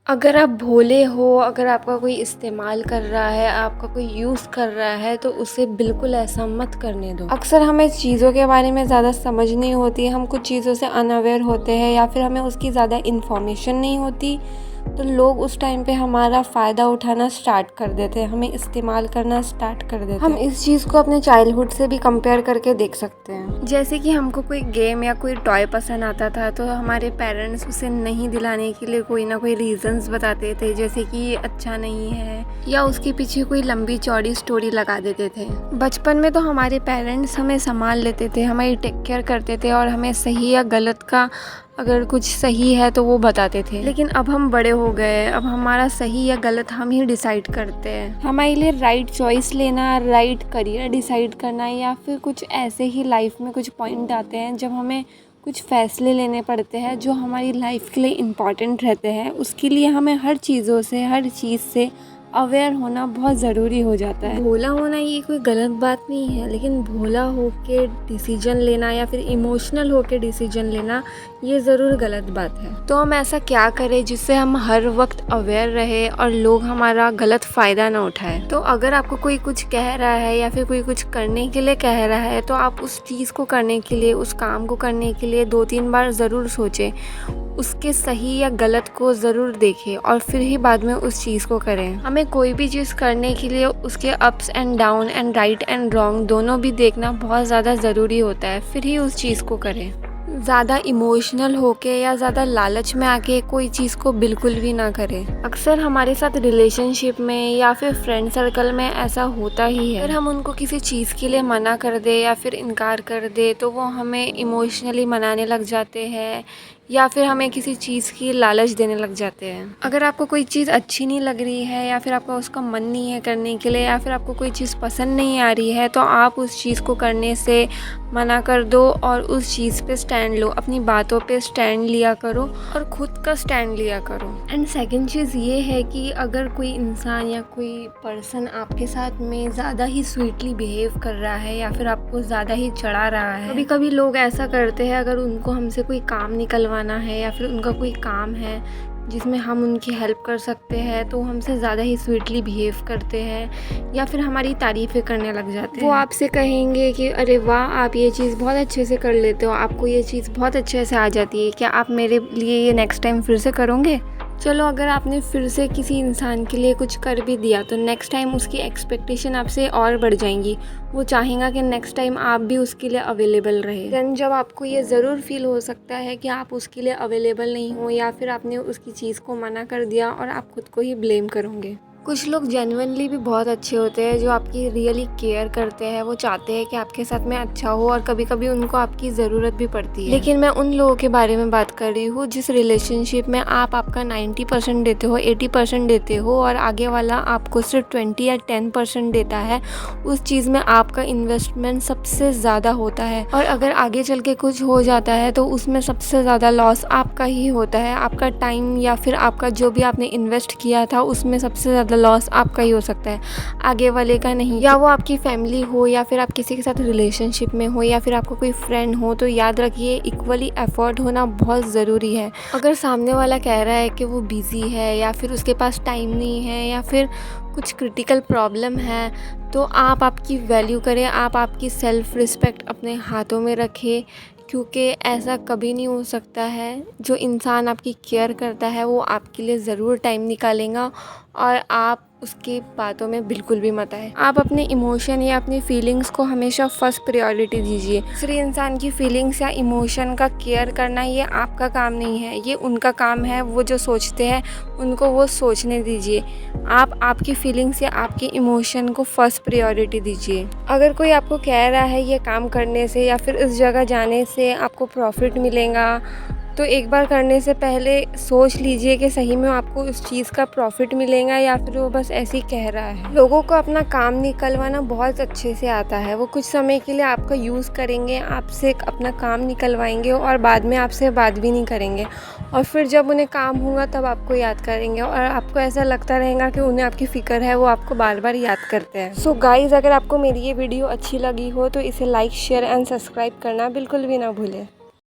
अगर आप भोले हो, अगर आपका कोई इस्तेमाल कर रहा है, आपका कोई यूज़ कर रहा है, तो उसे बिल्कुल ऐसा मत करने दो। अक्सर हमें चीज़ों के बारे में ज़्यादा समझ नहीं होती, हम कुछ चीज़ों से अनअवेयर होते हैं या फिर हमें उसकी ज़्यादा इन्फॉर्मेशन नहीं होती, तो लोग उस टाइम पे हमारा फ़ायदा उठाना स्टार्ट कर देते हैं, हमें इस्तेमाल करना स्टार्ट कर देते हैं। हम इस चीज़ को अपने चाइल्डहुड से भी कंपेयर करके देख सकते हैं। जैसे कि हमको कोई गेम या कोई टॉय पसंद आता था, तो हमारे पेरेंट्स उसे नहीं दिलाने के लिए कोई ना कोई रीजंस बताते थे, जैसे कि ये अच्छा नहीं है या उसके पीछे कोई लंबी चौड़ी स्टोरी लगा देते थे। बचपन में तो हमारे पेरेंट्स हमें संभाल लेते थे, हमारी टेक केयर करते थे और हमें सही या गलत का अगर कुछ सही है तो वो बताते थे। लेकिन अब हम बड़े हो गए, अब हमारा सही या गलत हम ही डिसाइड करते हैं। हमारे लिए राइट चॉइस लेना, राइट करियर डिसाइड करना या फिर कुछ ऐसे ही लाइफ में कुछ पॉइंट आते हैं जब हमें कुछ फ़ैसले लेने पड़ते हैं जो हमारी लाइफ के लिए इम्पॉर्टेंट रहते हैं। उसके लिए हमें हर चीज़ों से, हर चीज़ से अवेयर होना बहुत ज़रूरी हो जाता है। भोला होना ये कोई गलत बात नहीं है, लेकिन भोला होके डिसीजन लेना या फिर इमोशनल होके डिसीजन लेना ये ज़रूर गलत बात है। तो हम ऐसा क्या करें जिससे हम हर वक्त अवेयर रहे और लोग हमारा गलत फ़ायदा ना उठाएं। तो अगर आपको कोई कुछ कह रहा है या फिर कोई कुछ करने के लिए कह रहा है, तो आप उस चीज़ को करने के लिए, उस काम को करने के लिए 2-3 बार ज़रूर सोचें, उसके सही या गलत को ज़रूर देखें और फिर ही बाद में उस चीज़ को करें। हमें कोई भी चीज़ करने के लिए उसके ups and down and right and wrong दोनों भी देखना बहुत ज़्यादा ज़रूरी होता है, फिर ही उस चीज़ को करें। ज़्यादा इमोशनल होके या ज़्यादा लालच में आके कोई चीज़ को बिल्कुल भी ना करें। अक्सर हमारे साथ रिलेशनशिप में या फिर फ्रेंड सर्कल में ऐसा होता ही है। अगर हम उनको किसी चीज़ के लिए मना कर दे या फिर इनकार कर दे, तो वो हमें इमोशनली मनाने लग जाते हैं या फिर हमें किसी चीज़ की लालच देने लग जाते हैं। अगर आपको कोई चीज़ अच्छी नहीं लग रही है या फिर आपका उसका मन नहीं है करने के लिए या फिर आपको कोई चीज़ पसंद नहीं आ रही है, तो आप उस चीज़ को करने से मना कर दो और उस चीज़ पे स्टैंड लो, अपनी बातों पे स्टैंड लिया करो और ख़ुद का स्टैंड लिया करो। एंड सेकंड चीज़ ये है कि अगर कोई इंसान या कोई पर्सन आपके साथ में ज़्यादा ही स्वीटली बिहेव कर रहा है या फिर आपको ज़्यादा ही चढ़ा रहा है, कभी कभी लोग ऐसा करते हैं, अगर उनको हमसे कोई काम निकलवाना है या फिर उनका कोई काम है जिसमें हम उनकी हेल्प कर सकते हैं, तो हमसे ज़्यादा ही स्वीटली बिहेव करते हैं या फिर हमारी तारीफ़ें करने लग जाते हैं। वो आपसे कहेंगे कि अरे वाह, आप ये चीज़ बहुत अच्छे से कर लेते हो, आपको ये चीज़ बहुत अच्छे से आ जाती है, क्या आप मेरे लिए ये नेक्स्ट टाइम फिर से करोगे? चलो, अगर आपने फिर से किसी इंसान के लिए कुछ कर भी दिया, तो नेक्स्ट टाइम उसकी एक्सपेक्टेशन आपसे और बढ़ जाएंगी। वो चाहेगा कि नेक्स्ट टाइम आप भी उसके लिए अवेलेबल रहे। देन जब आपको ये ज़रूर फील हो सकता है कि आप उसके लिए अवेलेबल नहीं हो या फिर आपने उसकी चीज़ को मना कर दिया और आप खुद को ही ब्लेम करोगे। कुछ लोग जेन्युइनली भी बहुत अच्छे होते हैं जो आपकी रियली केयर करते हैं, वो चाहते हैं कि आपके साथ में अच्छा हो और कभी कभी उनको आपकी ज़रूरत भी पड़ती है। लेकिन मैं उन लोगों के बारे में बात कर रही हूँ जिस रिलेशनशिप में आप आपका 90% देते हो, 80% देते हो और आगे वाला आपको सिर्फ 20 या 10% देता है। उस चीज़ में आपका इन्वेस्टमेंट सबसे ज़्यादा होता है और अगर आगे चल के कुछ हो जाता है तो उसमें सबसे ज़्यादा लॉस आपका ही होता है। आपका टाइम या फिर आपका जो भी आपने इन्वेस्ट किया था उसमें सबसे ज़्यादा लॉस आपका ही हो सकता है, आगे वाले का नहीं। या वो आपकी फैमिली हो या फिर आप किसी के साथ रिलेशनशिप में हो या फिर आपको कोई फ्रेंड हो, तो याद रखिए इक्वली एफर्ट होना बहुत ज़रूरी है। अगर सामने वाला कह रहा है कि वो बिज़ी है या फिर उसके पास टाइम नहीं है या फिर कुछ क्रिटिकल प्रॉब्लम है, तो आप आपकी वैल्यू करें, आप आपकी सेल्फ़ रिस्पेक्ट अपने हाथों में रखें, क्योंकि ऐसा कभी नहीं हो सकता है। जो इंसान आपकी केयर करता है वो आपके लिए ज़रूर टाइम निकालेगा और आप उसकी बातों में बिल्कुल भी मत आए। आप अपने इमोशन या अपनी फीलिंग्स को हमेशा फर्स्ट प्रायोरिटी दीजिए। दूसरे इंसान की फीलिंग्स या इमोशन का केयर करना ये आपका काम नहीं है, ये उनका काम है। वो जो सोचते हैं उनको वो सोचने दीजिए। आप आपकी फीलिंग्स या आपके इमोशन को फर्स्ट प्रायोरिटी दीजिए। अगर कोई आपको कह रहा है ये काम करने से या फिर इस जगह जाने से आपको प्रॉफिट मिलेगा, तो एक बार करने से पहले सोच लीजिए कि सही में आपको उस चीज़ का प्रॉफिट मिलेगा या फिर वो बस ऐसे ही कह रहा है। लोगों को अपना काम निकलवाना बहुत अच्छे से आता है। वो कुछ समय के लिए आपका यूज़ करेंगे, आपसे अपना काम निकलवाएंगे और बाद में आपसे बात भी नहीं करेंगे और फिर जब उन्हें काम होगा तब आपको याद करेंगे और आपको ऐसा लगता रहेगा कि उन्हें आपकी फ़िक्र है, वो आपको बार बार याद करते हैं। सो गाइज़, अगर आपको मेरी ये वीडियो अच्छी लगी हो तो इसे लाइक, शेयर एंड सब्सक्राइब करना बिल्कुल भी ना भूलें।